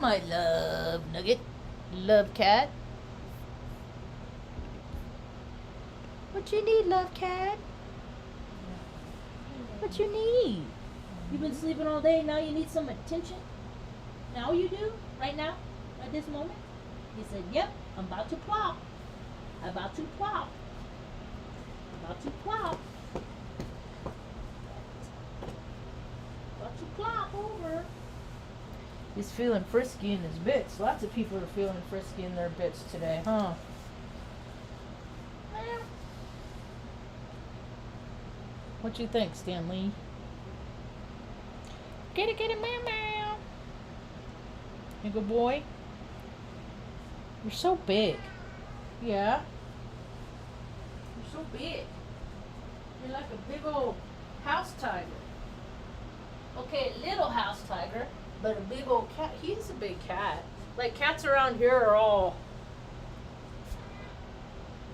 My love nugget. Love cat. What you need, love cat? What you need? You've been sleeping all day, now you need some attention? Now you do? Right now? At this moment? He said, yep, I'm about to plop. I'm about to plop. I'm about to plop. About to plop over. He's feeling frisky in his bits. Lots of people are feeling frisky in their bits today, huh? What you think, Stanley? Get it, meow, meow. You good boy? You're so big. Yeah. You're so big. You're like a big old house tiger. Okay, little house tiger, but a big old cat. He's a big cat. Like, cats around here are all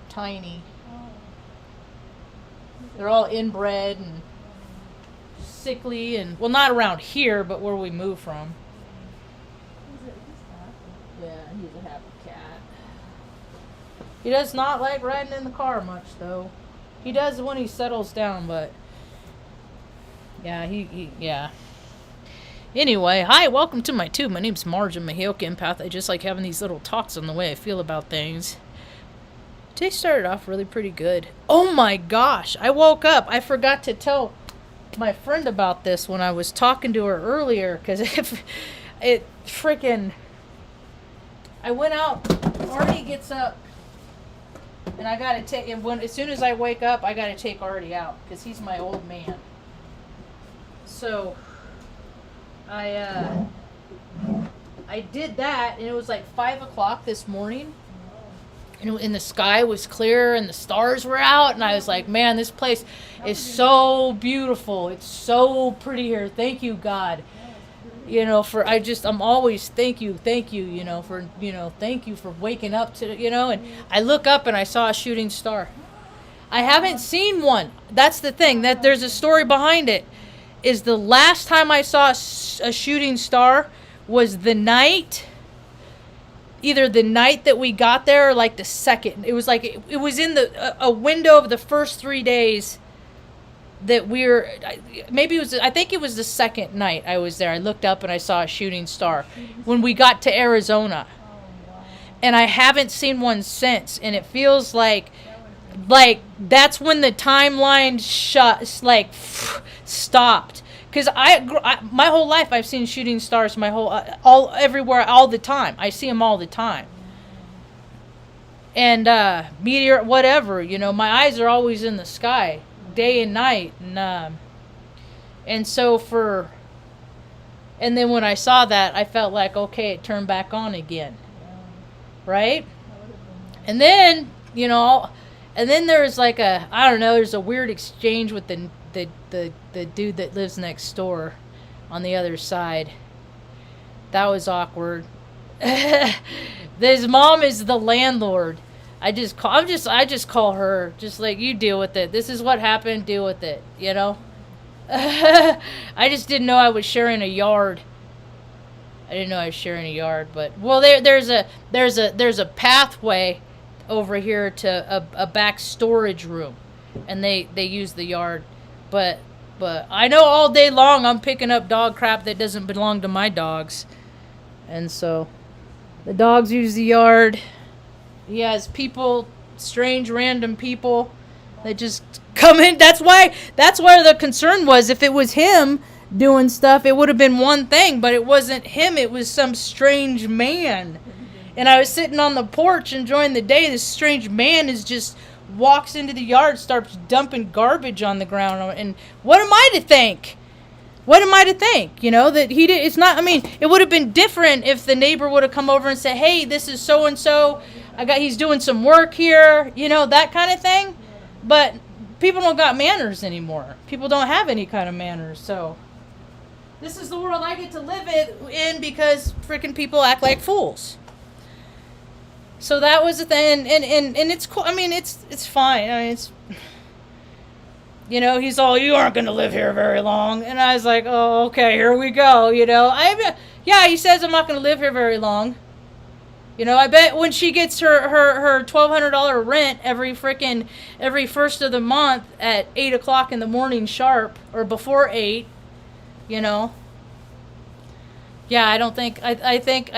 tiny. They're all inbred and sickly and, well, not around here, but where we moved from. Yeah, he's a happy cat. He does not like riding in the car much, though. He does when he settles down, but yeah, yeah. Anyway, hi, welcome to my tube. My name's Marge. I'm a Heoka empath. I just like having these little talks on the way I feel about things. Today started off really pretty good. Oh my gosh, I woke up. I forgot to tell my friend about this when I was talking to her earlier, because if it freaking, I went out, Artie gets up, and I gotta take, and as soon as I wake up, I gotta take Artie out, because he's my old man. So, I did that, and it was like 5 o'clock this morning. And the sky was clear and the stars were out, and I was like, man, this place is so beautiful. It's so pretty here. Thank you, God. You know, I'm always thank you, thank you for waking up to, and I look up and I saw a shooting star. I haven't seen one. That's the thing, that there's a story behind it. Is the last time I saw a shooting star was either the night that we got there or like the second. It was like it was in a window of the first 3 days that I think it was the second night I was there. I looked up and I saw a shooting star when we got to Arizona. And I haven't seen one since, and it feels like that's when the timeline stopped. Because my whole life I've seen shooting stars. Everywhere, all the time. I see them all the time. And meteor, whatever. My eyes are always in the sky, day and night. And so and then when I saw that, I felt like, okay, it turned back on again, right? And then and then there's like there's a weird exchange with the dude that lives next door on the other side. That was awkward. His mom is the landlord. I just call her, just like, you deal with it. This is what happened, deal with it, I just didn't know I was sharing a yard. But there's a pathway over here to a back storage room, and they use the yard. But I know all day long I'm picking up dog crap that doesn't belong to my dogs. And so the dogs use the yard. He has people, strange random people that just come in. That's where the concern was. If it was him doing stuff, it would have been one thing, but it wasn't him. It was some strange man. And I was sitting on the porch enjoying the day. This strange man walks into the yard, starts dumping garbage on the ground, and what am I to think? That he did. It's not. I mean, it would have been different if the neighbor would have come over and said, "Hey, this is so and so. He's doing some work here." That kind of thing. But people don't got manners anymore. People don't have any kind of manners. So this is the world I get to live in because freaking people act like fools. So that was the thing, and it's cool. I mean, it's fine. I mean, he's all, you aren't going to live here very long. And I was like, oh, okay, here we go. Yeah, he says I'm not going to live here very long. You know, I bet when she gets her $1,200 rent every first of the month at 8 o'clock in the morning sharp, or before 8, you know. Yeah, I think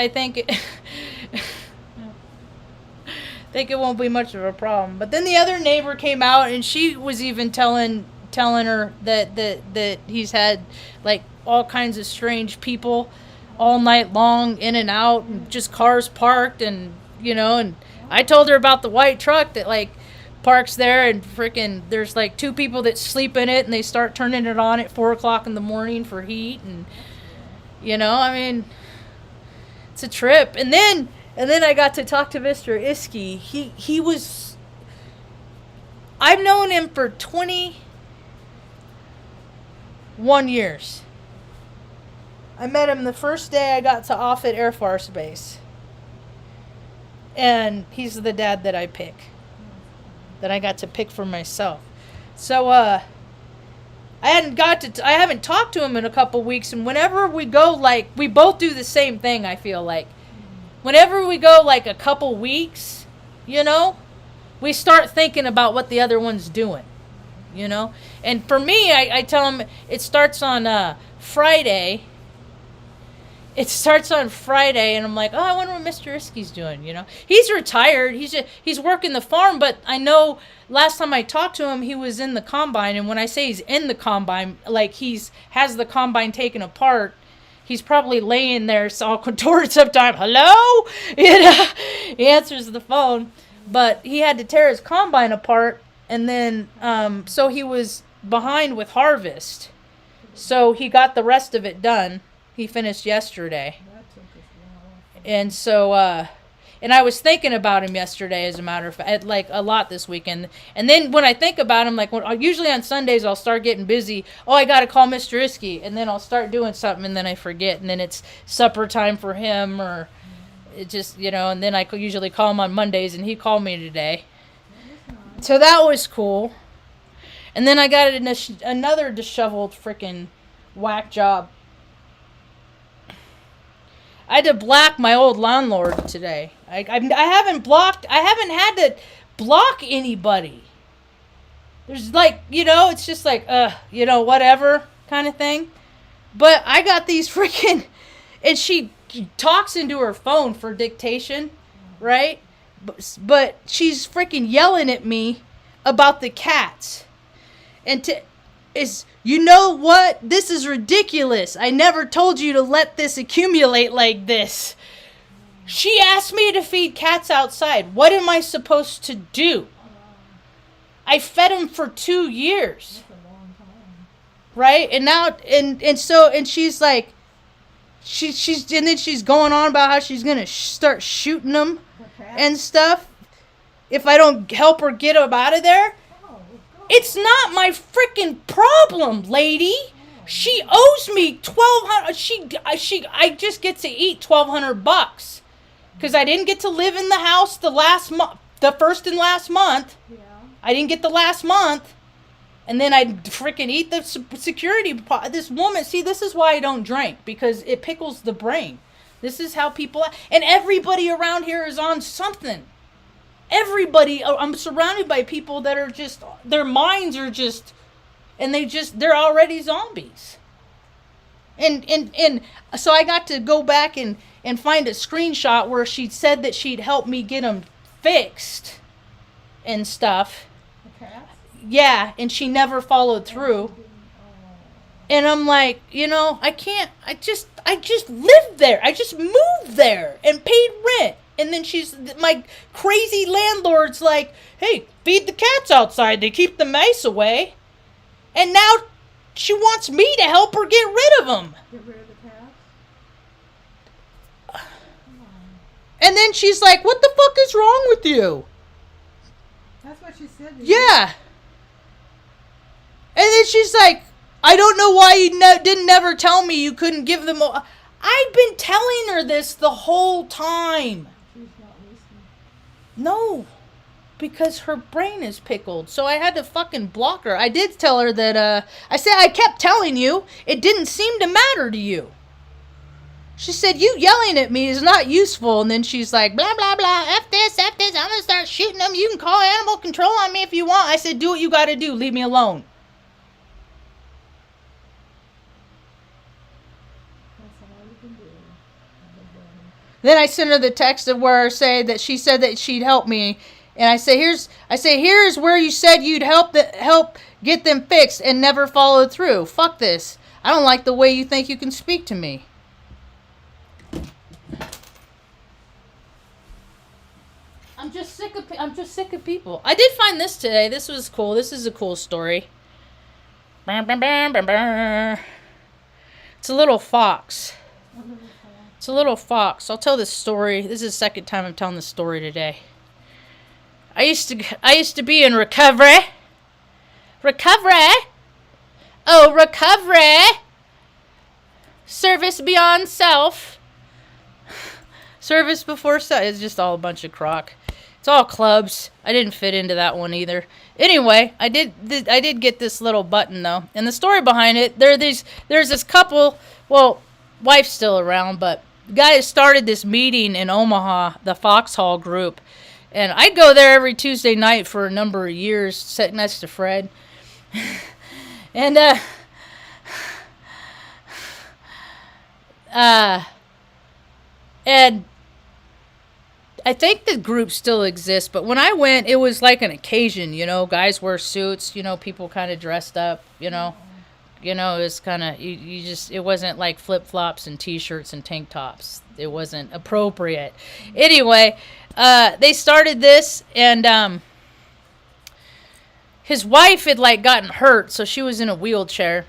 think it won't be much of a problem. But then the other neighbor came out, and she was even telling her that he's had like all kinds of strange people all night long, in and out, and just cars parked, and you know. And I told her about the white truck that like parks there, and freaking there's like 2 people that sleep in it, and they start turning it on at 4 o'clock in the morning for heat, and you know, I mean, it's a trip. And then I got to talk to Mr. Iski. He was, I've known him for 21 years. I met him the first day I got to Offutt Air Force Base. And he's the dad that I pick. That I got to pick for myself. So, I haven't talked to him in a couple weeks, and whenever we go, like, we both do the same thing, I feel like. Whenever we go, like, a couple weeks, you know, we start thinking about what the other one's doing, you know. And for me, I tell him it starts on Friday. It starts on Friday, and I'm like, oh, I wonder what Mr. Iski's doing, you know. He's retired. He's working the farm, but I know last time I talked to him, he was in the combine. And when I say he's in the combine, like has the combine taken apart, he's probably laying there all contorted sometime. Hello? You know, he answers the phone. But he had to tear his combine apart, and then so he was behind with harvest. So he got the rest of it done. He finished yesterday. And so, and I was thinking about him yesterday, as a matter of fact, like a lot this weekend. And then when I think about him, like usually on Sundays, I'll start getting busy. Oh, I got to call Mr. Iski. And then I'll start doing something, and then I forget. And then it's supper time for him, or it just, you know, and then I usually call him on Mondays, and he called me today. So that was cool. And then I got another disheveled freaking whack job. I had to block my old landlord today. I haven't had to block anybody. There's like, you know, it's just like, you know, whatever kind of thing. But I got these freaking, and she talks into her phone for dictation, right? But she's freaking yelling at me about the cats. And you know what? This is ridiculous. I never told you to let this accumulate like this. She asked me to feed cats outside. What am I supposed to do? I fed them for 2 years. That's a long time. Right? And now, and she's like, and then she's going on about how she's going to start shooting them and stuff if I don't help her get them out of there. It's not my freaking problem, lady. She owes me $1,200. I just get to eat $1,200 because I didn't get to live in the house the first and last month. Yeah. I didn't get the last month, and then I freaking eat the security. This woman, see, this is why I don't drink, because it pickles the brain. This is how people, and everybody around here is on something. Everybody, I'm surrounded by people that are just, their minds are just, and they're already zombies. And so I got to go back and find a screenshot where she said that she'd help me get them fixed and stuff. The cats? Yeah, and she never followed through. And I'm like, you know, I just lived there. I just moved there and paid rent. And then my crazy landlord's like, hey, feed the cats outside. They keep the mice away. And now she wants me to help her get rid of them. Get rid of the cats? And then she's like, what the fuck is wrong with you? That's what she said. Yeah. And then she's like, I don't know why you didn't never tell me you couldn't give them all. I've been telling her this the whole time. She's not listening. No, because her brain is pickled. So I had to fucking block her. I did tell her that, I kept telling you, it didn't seem to matter to you. She said, you yelling at me is not useful. And then she's like, blah, blah, blah, F this, I'm going to start shooting them. You can call animal control on me if you want. I said, do what you got to do. Leave me alone. Then I sent her the text of where I say that she said that she'd help me, and I say here's where you said you'd help get them fixed and never followed through. Fuck this. I don't like the way you think you can speak to me. I'm just sick of people. I did find this today. This was cool. This is a cool story. It's a little fox. It's a little fox. I'll tell this story. This is the second time I'm telling this story today. I used to be in recovery. Recovery. Oh, recovery. Service beyond self. Service before self. It's just all a bunch of crock. It's all clubs. I didn't fit into that one either. Anyway, I did get this little button though. And the story behind it, there's this couple, well, wife's still around, but the guy that started this meeting in Omaha, the Foxhall group, and I'd go there every Tuesday night for a number of years, sitting next to Fred. And and I think the group still exists, but when I went, it was like an occasion, you know, guys wear suits, you know, people kind of dressed up, you know. You know, it was kind of, you just, it wasn't like flip-flops and T-shirts and tank tops. It wasn't appropriate. Anyway, they started this, and his wife had, like, gotten hurt, so she was in a wheelchair.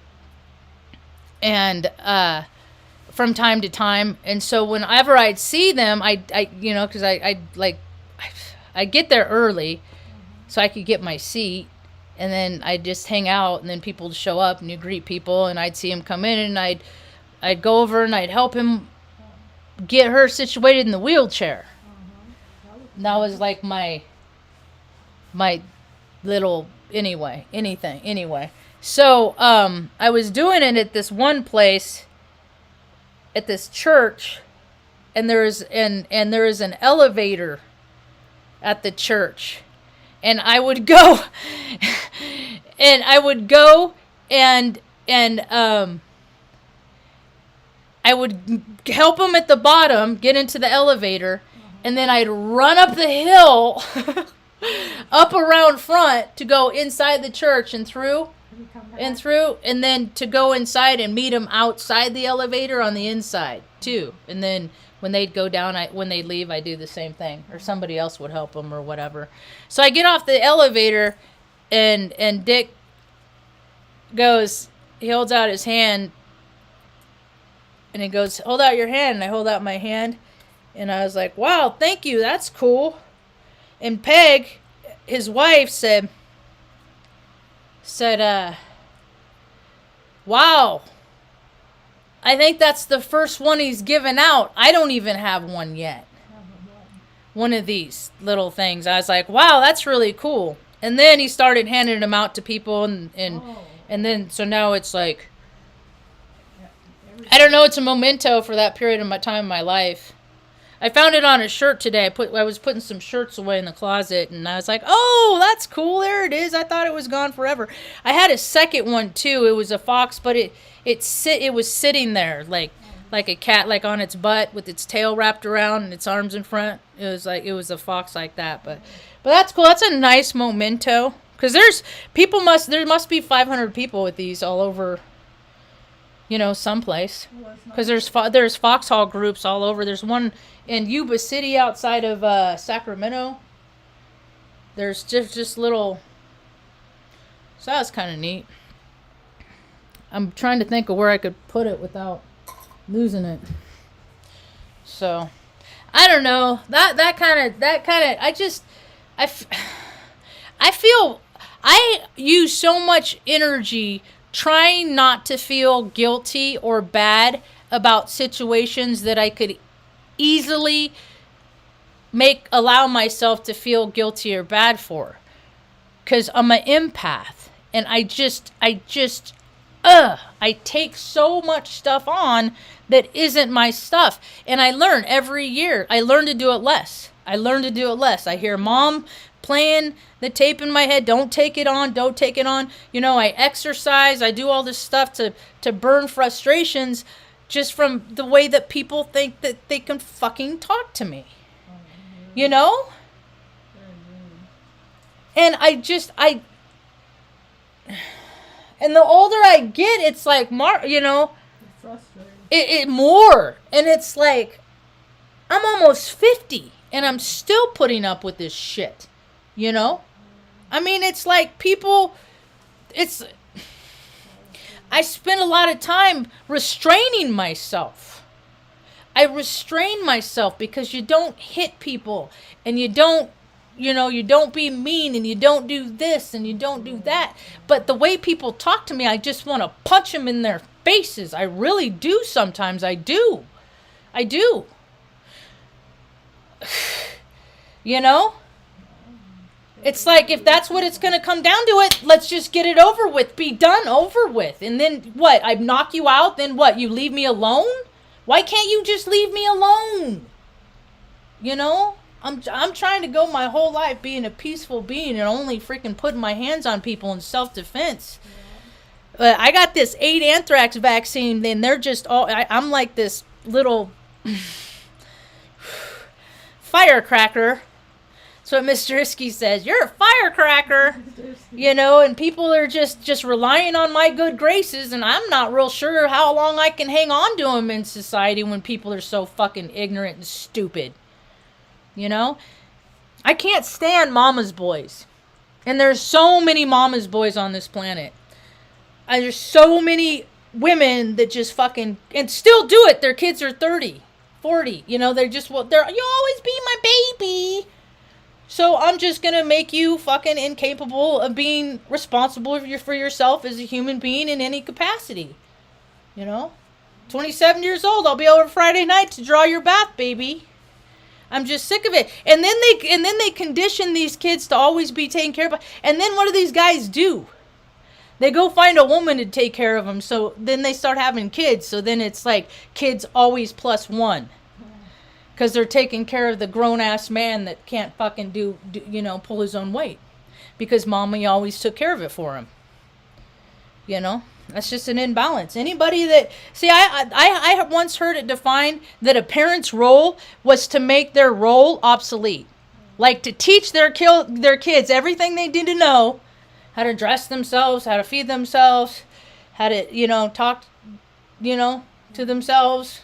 And from time to time. And so whenever I'd see them, I you know, because I'd get there early so I could get my seat. And then I'd just hang out, and then people would show up, and you greet people, and I'd see him come in, and I'd go over, and I'd help him get her situated in the wheelchair. And that was like my little, anyway. So, I was doing it at this one place, at this church, and there is an elevator at the church. And I would go, and I would help him at the bottom get into the elevator, and then I'd run up the hill, up around front to go inside the church and through, and then to go inside and meet him outside the elevator on the inside too, and then. When they'd go down, when they'd leave, I do the same thing. Or somebody else would help them or whatever. So I get off the elevator, and Dick goes, he holds out his hand, and he goes, hold out your hand. And I hold out my hand, and I was like, wow, thank you, that's cool. And Peg, his wife, said, wow. I think that's the first one he's given out. I don't even have one yet. One of these little things. I was like, wow, that's really cool. And then he started handing them out to people, and then, so now it's like, I don't know, it's a memento for that period of my time in my life. I found it on a shirt today. I was putting some shirts away in the closet, and I was like, oh, that's cool. There it is. I thought it was gone forever. I had a second one too. It was a fox, but it was sitting there like a cat, like on its butt with its tail wrapped around and its arms in front. It was a fox like that, but that's cool. That's a nice memento, because there must be 500 people with these all over, you know, someplace, because there's Foxhall groups all over. There's one in Yuba City outside of Sacramento. There's just little, so that's kind of neat. I'm trying to think of where I could put it without losing it. So, I don't know. That kind of I feel I use so much energy trying not to feel guilty or bad about situations that I could easily allow myself to feel guilty or bad for. 'Cause I'm an empath, and I just I take so much stuff on that isn't my stuff. And I learn every year. I learn to do it less. I hear mom playing the tape in my head. Don't take it on. You know, I exercise. I do all this stuff to burn frustrations just from the way that people think that they can fucking talk to me. You know? And and the older I get, it's like, you know, it more. And it's like, I'm almost 50 and I'm still putting up with this shit. You know? I mean, it's like I spend a lot of time restraining myself. I restrain myself because you don't hit people and you don't be mean and you don't do this and you don't do that. But the way people talk to me, I just want to punch them in their faces. I really do sometimes. I do. You know? It's like, if that's what it's going to come down to it, let's just get it over with. Be done, over with. And then what? I knock you out, then what? You leave me alone? Why can't you just leave me alone? You know? I'm trying to go my whole life being a peaceful being and only freaking putting my hands on people in self-defense. I got this 8 anthrax vaccine, and they're just all... I'm like this little firecracker. That's what Mr. Iskey says. You're a firecracker. You know, and people are just relying on my good graces, and I'm not real sure how long I can hang on to them in society when people are so fucking ignorant and stupid. You know? I can't stand mama's boys. And there's so many mama's boys on this planet. There's so many women that just fucking... And still do it. Their kids are 30, 40. You know, you'll always be my baby. So I'm just going to make you fucking incapable of being responsible for yourself as a human being in any capacity. You know? 27 years old. I'll be over Friday night to draw your bath, baby. I'm just sick of it. And then they condition these kids to always be taken care of. And then what do these guys do? They go find a woman to take care of them. So then they start having kids. So then it's like kids always +1. Because they're taking care of the grown-ass man that can't fucking pull his own weight. Because mommy always took care of it for him. You know? That's just an imbalance. Anybody that... See, I once heard it defined that a parent's role was to make their role obsolete. Like to teach their kids everything they need to know. How to dress themselves, how to feed themselves, how to, talk, to themselves.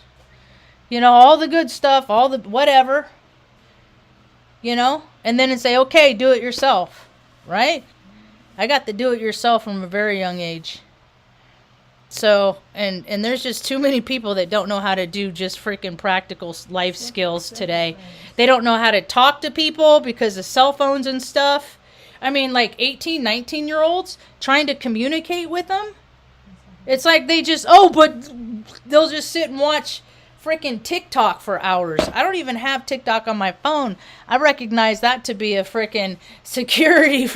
All the good stuff, all the whatever. And then say, okay, do it yourself. Right? I got the do it yourself from a very young age. So, and there's just too many people that don't know how to do just freaking practical life skills today. They don't know how to talk to people because of cell phones and stuff. I mean, like 18, 19-year-olds trying to communicate with them. It's like they just, but they'll just sit and watch freaking TikTok for hours. I don't even have TikTok on my phone. I recognize that to be a freaking security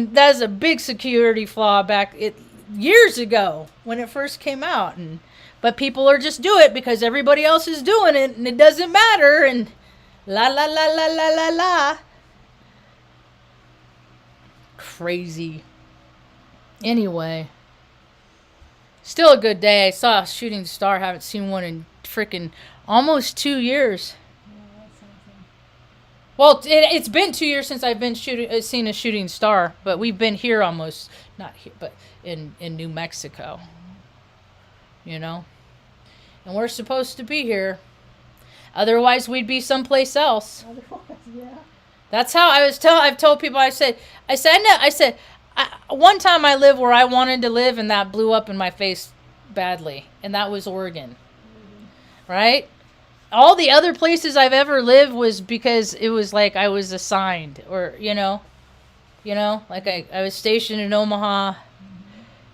that's a big security flaw years ago when it first came out. But people are just do it because everybody else is doing it and it doesn't matter and la la la la la la la. Crazy. Anyway. Still a good day. I saw a shooting star. Haven't seen one in freaking almost 2 years. Well, it's been 2 years since I've been seen a shooting star, but we've been here almost, not here, but in New Mexico. And we're supposed to be here. Otherwise, we'd be someplace else. Yeah. That's how I've told people. I said, one time I lived where I wanted to live, and that blew up in my face badly, and that was Oregon. Right? All the other places I've ever lived was because it was like I was assigned, or like I was stationed in Omaha,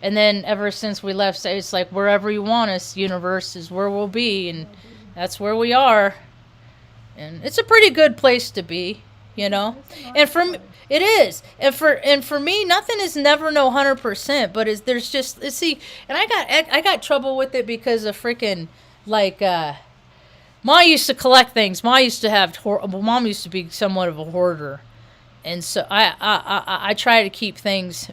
and then ever since we left, it's like wherever you want us, universe is where we'll be, and that's where we are, and it's a pretty good place to be. you know. It's a nice And for place. it is, and for me, nothing is never no 100%, but there's just see, and I got trouble with it because of freaking like Ma used to collect things. Mom used to be somewhat of a hoarder, and so I try to keep things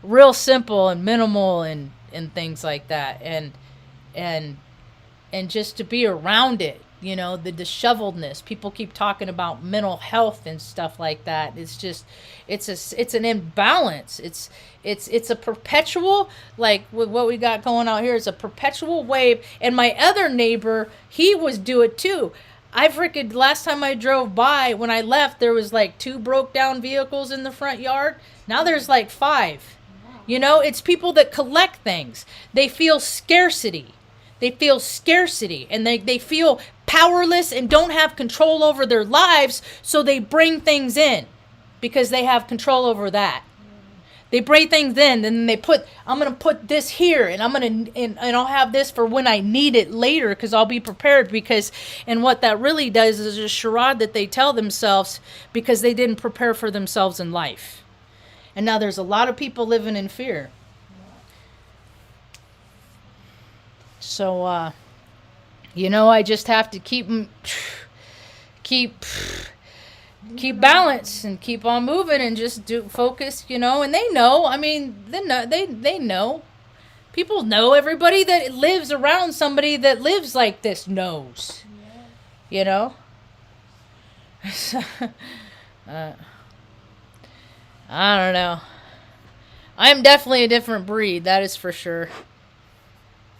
real simple and minimal and things like that, and just to be around it, you know, the disheveledness. People keep talking about mental health and stuff like that. It's just it's an imbalance. It's a perpetual, like with what we got going out here, is a perpetual wave. And my other neighbor, he was do it too. I freaking last time I drove by, when I left, there was like 2 broke down vehicles in the front yard. Now there's like 5. You know, it's people that collect things. They feel scarcity. And they feel powerless and don't have control over their lives, so they bring things in because they have control over that. They bring things in, and they I'm going to put this here, and and I'll have this for when I need it later because I'll be prepared. And what that really does is a charade that they tell themselves because they didn't prepare for themselves in life. And now there's a lot of people living in fear. So, you know, I just have to keep balance and keep on moving and just focus, you know. And they know. I mean, they know. People know. Everybody that lives around somebody that lives like this knows. You know. I don't know. I'm definitely a different breed. That is for sure.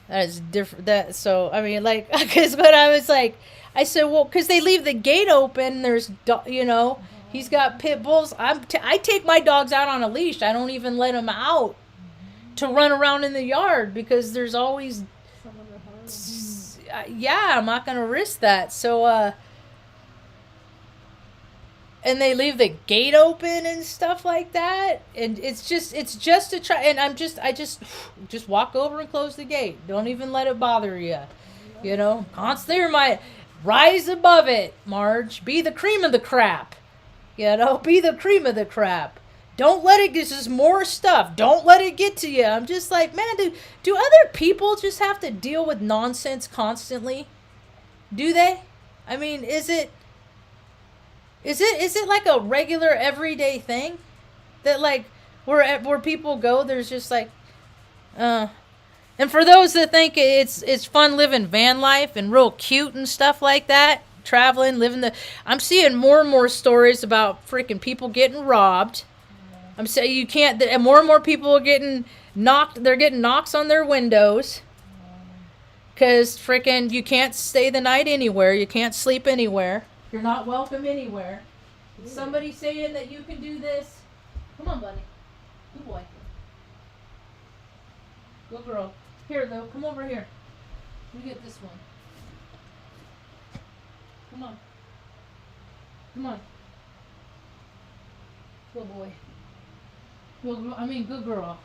That is different. So I mean, like, because when I was like, I said, well, because they leave the gate open. There's, you know, he's got pit bulls. I take my dogs out on a leash. I don't even let them out to run around in the yard because there's always, yeah, I'm not gonna risk that. So and they leave the gate open and stuff like that, and it's just to try. And I just walk over and close the gate. Don't even let it bother you, you know. Constantly rise above it, Marge. Be the cream of the crap, you know. Be the cream of the crap. Don't let it get just more stuff. Don't let it get to you. I'm just like, man, do other people just have to deal with nonsense constantly? Do they? I mean, is it like a regular everyday thing that like where people go, there's just like and for those that think it's fun living van life and real cute and stuff like that, traveling, I'm seeing more and more stories about freaking people getting robbed. I'm saying you can't, and more people are getting knocked. They're getting knocks on their windows because freaking you can't stay the night anywhere. You can't sleep anywhere. You're not welcome anywhere. Somebody saying that you can do this. Come on, buddy. Good boy. Good girl. Here, though. Come over here. Let me get this one. Come on. Come on. Good boy. Good girl.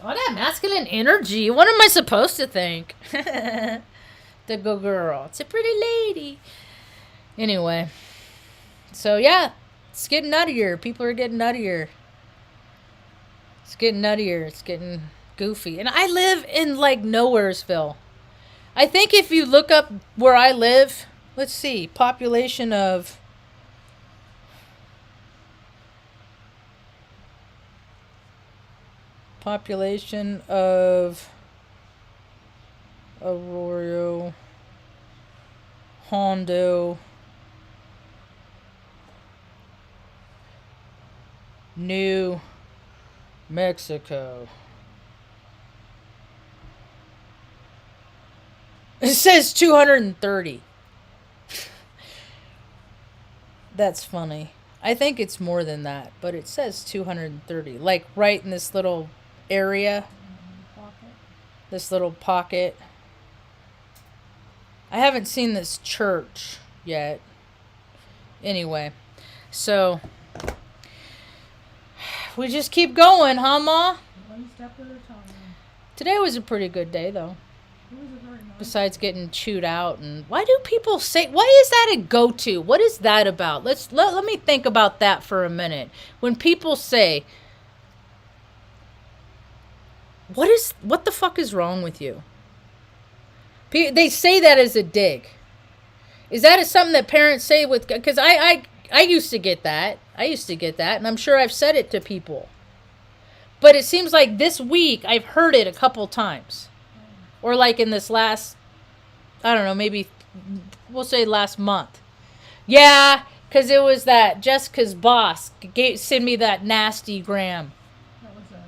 All that masculine energy. What am I supposed to think? The good girl. It's a pretty lady. Anyway, so yeah, it's getting nuttier. People are getting nuttier. It's getting nuttier. It's getting goofy. And I live in like Nowheresville. I think if you look up where I live, let's see, population of Arroyo Hondo, New Mexico. It says 230. That's funny. I think it's more than that, but it says 230. Like right in this little area. This little pocket. I haven't seen this church yet. Anyway, so we just keep going, huh, Ma? One step at a time. Today was a pretty good day, though. It was a very nice besides getting chewed out. And why do people say, why is that a go-to? What is that about? Let me think about that for a minute. When people say, what the fuck is wrong with you? They say that as a dig. Is that something that parents say with, because I used to get that. And I'm sure I've said it to people. But it seems like this week I've heard it a couple times. Or like in this last, I don't know, maybe we'll say last month. Yeah, because it was that Jessica's boss sent me that nasty gram. What was that?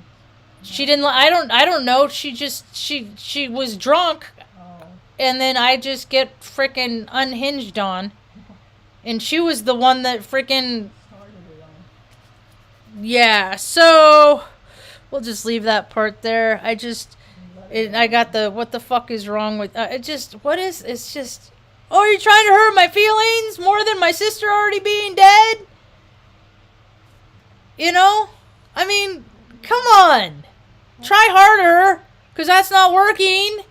She didn't, I don't know. She was drunk. And then I just get freaking unhinged on. And she was the one that freaking... Yeah, so... We'll just leave that part there. I got the... What the fuck is wrong with... It's just... Oh, you're trying to hurt my feelings more than my sister already being dead? You know? I mean, come on. Try harder. Because that's not working.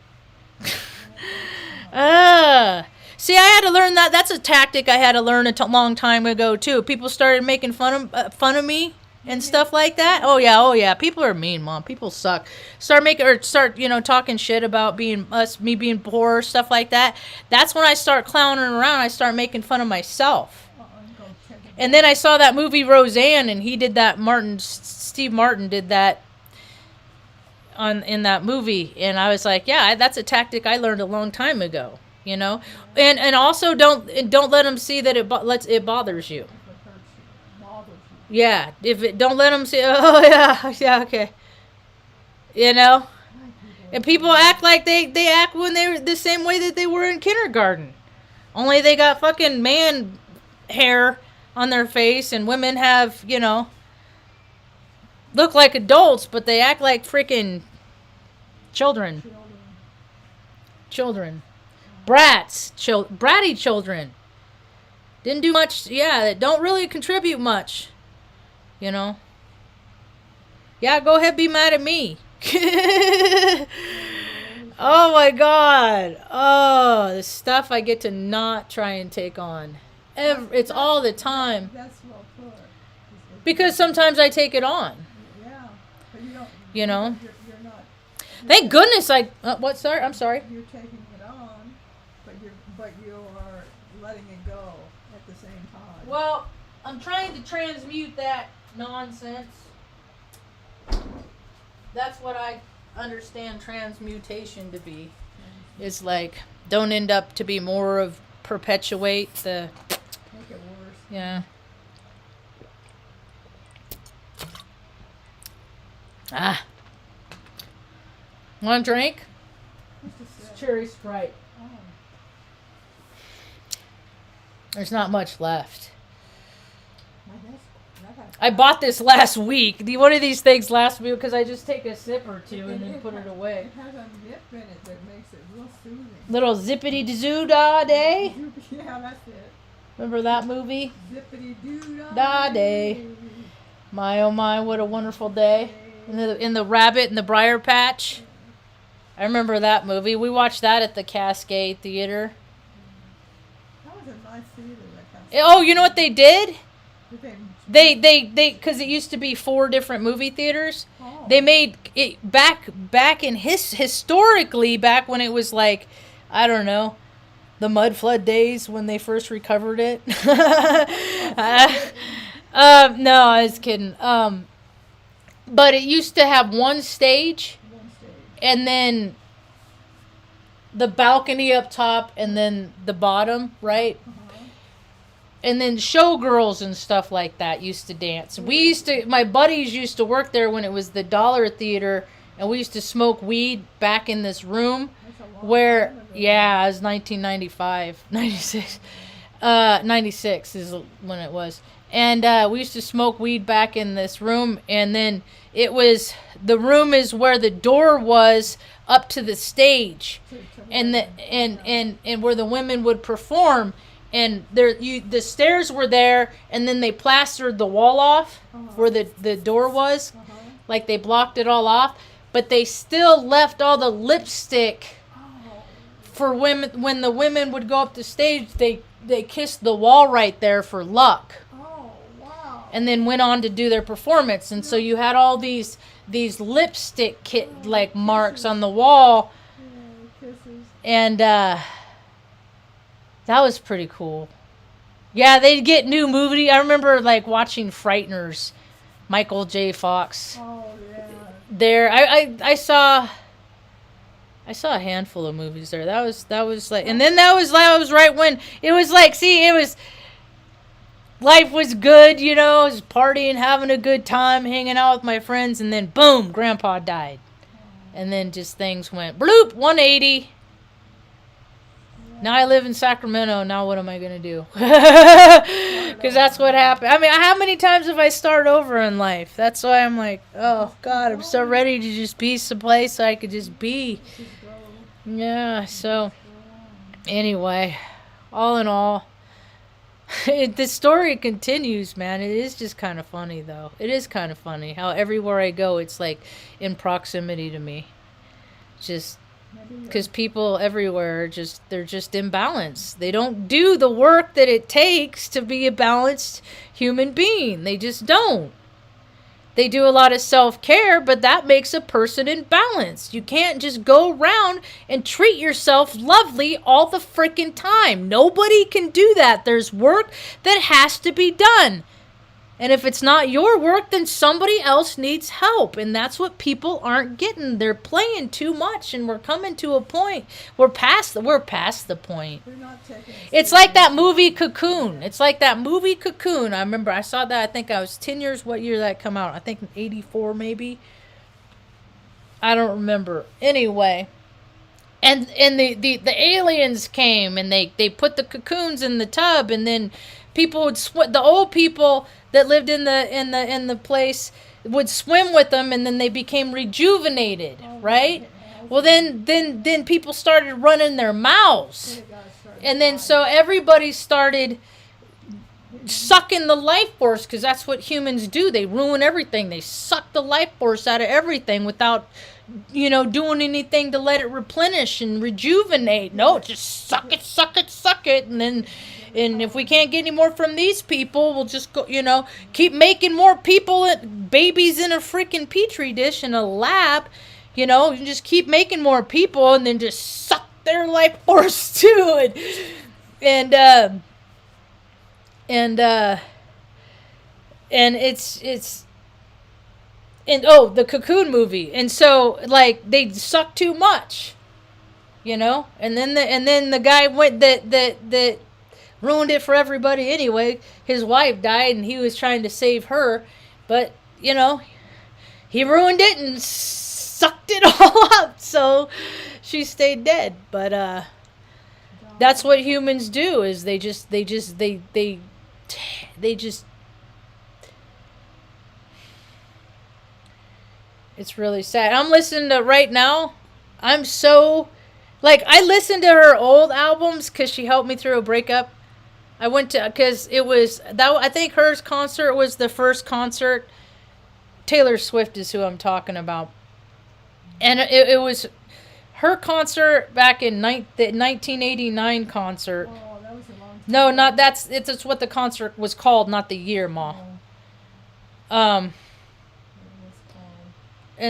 See, I had to learn that. That's a tactic I had to learn a long time ago too. People started making fun of me and stuff like that. Oh yeah. People are mean, Mom. People suck. Start talking shit about me being poor, stuff like that. That's when I start clowning around. I start making fun of myself. And then I saw that movie Roseanne, and he did that. Steve Martin did that. In that movie, and I was like, yeah, that's a tactic I learned a long time ago, you know, and also don't let them see that it bothers you. Yeah, don't let them see. Oh yeah, okay, you know, and people act like they act when they were the same way that they were in kindergarten, only they got fucking man hair on their face, and women have, you know, look like adults, but they act like freaking children. Brats. Bratty children. Didn't do much. Yeah, don't really contribute much. You know. Yeah, go ahead, be mad at me. Oh my God. Oh, the stuff I get to not try and take on. It's all the time. That's well put. Because sometimes I take it on. Yeah, but you don't. You know. You're not. Thank goodness I. What? Sorry, I'm sorry. You're taking it on, but you are letting it go at the same time. Well, I'm trying to transmute that nonsense. That's what I understand transmutation to be. Is like, don't end up to be more of perpetuate the. Make it worse. Yeah. Ah. Want a drink? What's Cherry Sprite. Oh. There's not much left. That I bought this last week. One of these things last week because I just take a sip or two and then put it away. It has a nip in it that makes it real soothing. Little zippity-doo-dah day. Yeah, that's it. Remember that movie? Zippity-doo-dah Da day. My oh my, what a wonderful day. In the rabbit and the briar patch. I remember that movie. We watched that at the Cascade Theater. That was a nice theater. That Oh, you know what they did? They They because it used to be 4 different movie theaters. Oh. They made it back in historically back when it was like, I don't know, the mud flood days when they first recovered it. No, I was kidding. But it used to have one stage, and then the balcony up top, and then the bottom, right? And then showgirls and stuff like that used to dance. My buddies used to work there when it was the Dollar Theater, and we used to smoke weed back in this room where, yeah, it was 1995, 96. 96 is when it was. And we used to smoke weed back in this room, and then the room is where the door was up to the stage, and where the women would perform. And the stairs were there, and then they plastered the wall off where the door was, like they blocked it all off, but they still left all the lipstick for women, when the women would go up the stage, they kissed the wall right there for luck. Oh, wow. And then went on to do their performance. And so you had all these lipstick like marks on the wall. Yeah, kisses. And that was pretty cool. Yeah, they'd get new movie. I remember like watching Frighteners, Michael J. Fox. Oh, yeah. There, I saw a handful of movies there. That was like, and then that was right when it was like, see, it was, life was good, you know, I was partying, having a good time, hanging out with my friends, and then boom, Grandpa died. And then just things went bloop, 180. Now I live in Sacramento. Now what am I going to do? Because that's what happened. I mean, how many times have I started over in life? That's why I'm like, oh, God, I'm so ready to just be someplace so I could just be. Yeah, so anyway, all in all, the story continues, man. It is just kind of funny, though. It is kind of funny how everywhere I go, it's like in proximity to me. Just because people everywhere they're just imbalanced. They don't do the work that it takes to be a balanced human being. They just don't. They do a lot of self-care, but that makes a person imbalanced. You can't just go around and treat yourself lovely all the freaking time. Nobody can do that. There's work that has to be done. And if it's not your work, then somebody else needs help. And that's what people aren't getting. They're playing too much, and we're coming to a point. We're past the point. They're not taking it It's like that movie Cocoon. I remember I saw that. I think I was 10 years. What year did that come out? I think in 84 maybe. I don't remember. Anyway. And the aliens came, and they put the cocoons in the tub, and then people would the old people that lived in the place would swim with them, and then they became rejuvenated, right? Well, then people started running their mouths, and then so everybody started sucking the life force, because that's what humans do. They ruin everything. They suck the life force out of everything without, doing anything to let it replenish and rejuvenate. No, just suck it, and if we can't get any more from these people, we'll just go, keep making more people, babies in a freaking petri dish in a lab. You just keep making more people, and then just suck their life force too, and it's the Cocoon movie, and so like they suck too much, and then the guy went that ruined it for everybody anyway. His wife died, and he was trying to save her, but he ruined it and sucked it all up, so she stayed dead. But that's what humans do, is they just it's really sad. I'm listening to right now. I'm so I listened to her old albums because she helped me through a breakup. I went to, because it was that, I think her concert was the first concert. Taylor Swift is who I'm talking about, and it was her concert back in the 1989 concert. Oh, that was a long time. No, not it's what the concert was called, not the year, Ma. And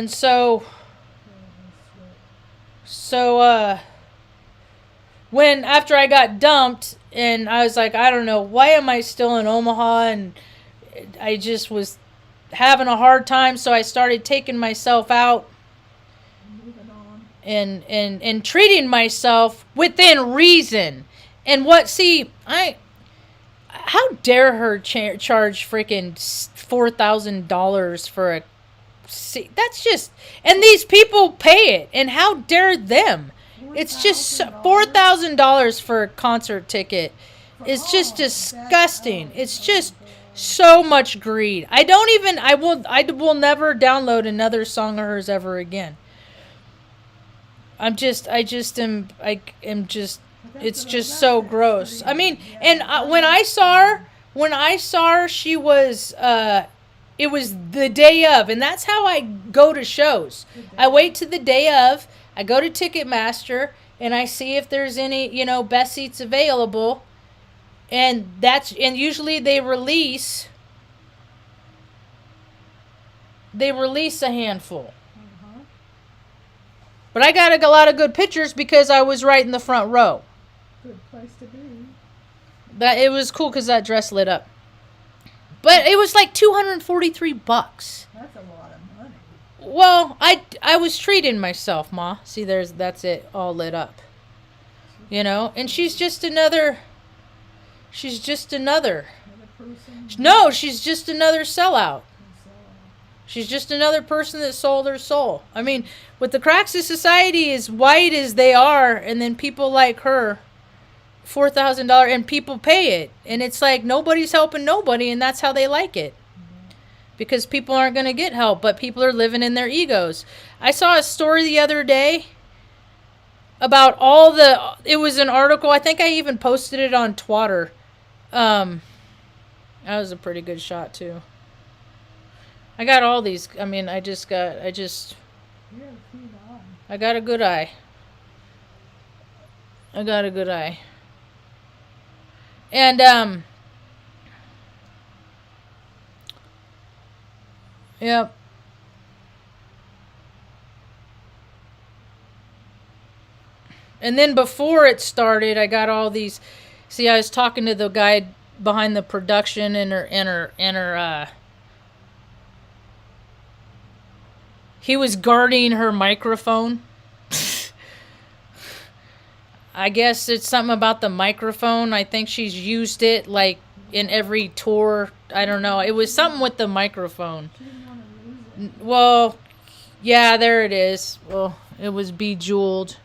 so when after I got dumped, and I was like, I don't know, why am I still in Omaha? And I just was having a hard time, so I started taking myself out and treating myself within reason. And how dare her charge freaking $4,000 for a seat? That's just, and these people pay it, and how dare them? It's just $4,000 for a concert ticket. It's just disgusting. It's just so much greed. I will never download another song of hers ever again. It's just so gross. I mean, and when I saw her, she was, it was the day of, and that's how I go to shows. I wait to the day of. I go to Ticketmaster, and I see if there's any, best seats available. And usually they release a handful. Uh-huh. But I got a lot of good pictures because I was right in the front row. Good place to be. That it was cool because that dress lit up. But it was like $243. That's a lot of money. Well, I was treating myself, Ma. See, that's it, all lit up. And she's just another. Another person. No, she's just another sellout. She's just another person that sold her soul. I mean, with the Craxus Society as white as they are, and then people like her, $4,000, and people pay it. And it's like nobody's helping nobody, and that's how they like it. Because people aren't going to get help, but people are living in their egos. I saw a story the other day about it was an article, I think I even posted it on Twitter. That was a pretty good shot, too. I got all these. I mean, I got a good eye. I got a good eye. And, yep. And then before it started, I got all these. See, I was talking to the guy behind the production and her he was guarding her microphone. I guess it's something about the microphone. I think she's used it like in every tour. I don't know. It was something with the microphone. She didn't want to lose it. Well, yeah, there it is. Well, it was bejeweled.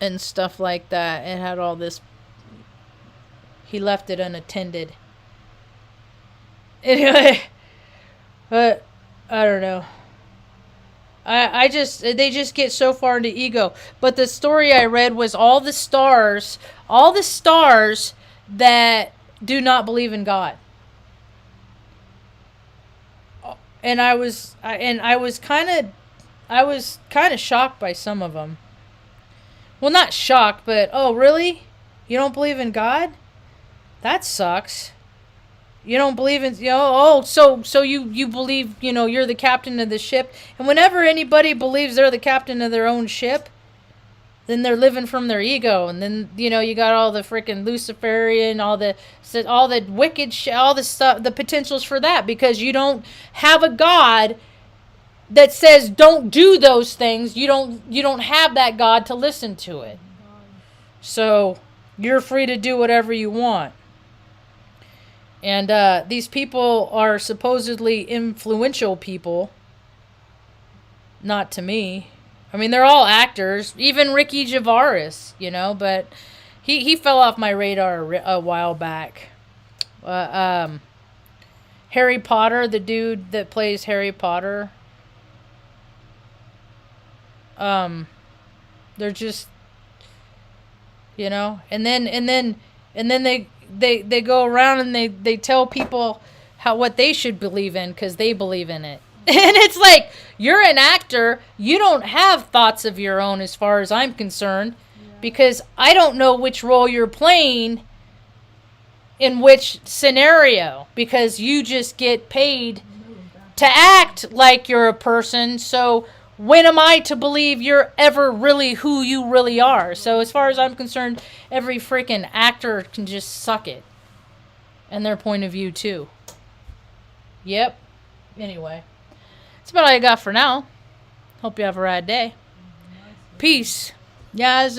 And stuff like that. It had all this. He left it unattended. Anyway. But, I don't know. They just get so far into ego. But the story I read was all the stars that do not believe in God. And I was kind of shocked by some of them. Well, not shocked, but, oh, really? You don't believe in God? That sucks. You don't believe in, so you believe, you're the captain of the ship. And whenever anybody believes they're the captain of their own ship, then they're living from their ego. And then, you got all the freaking Luciferian, all the wicked shit, all the stuff, the potentials for that, because you don't have a God that says don't do those things. You don't have that God to listen to it. So you're free to do whatever you want. And these people are supposedly influential people. Not to me. I mean, they're all actors. Even Ricky Gervais, but he fell off my radar a while back. Harry Potter, the dude that plays Harry Potter. They're just, and then they go around and they tell people what they should believe in because they believe in it. And it's like, you're an actor. You don't have thoughts of your own as far as I'm concerned, because I don't know which role you're playing in which scenario, because you just get paid to act like you're a person. So when am I to believe you're ever really who you really are? So as far as I'm concerned, every freaking actor can just suck it. And their point of view, too. Yep. Anyway. That's about all I got for now. Hope you have a rad day. Peace. Yeah.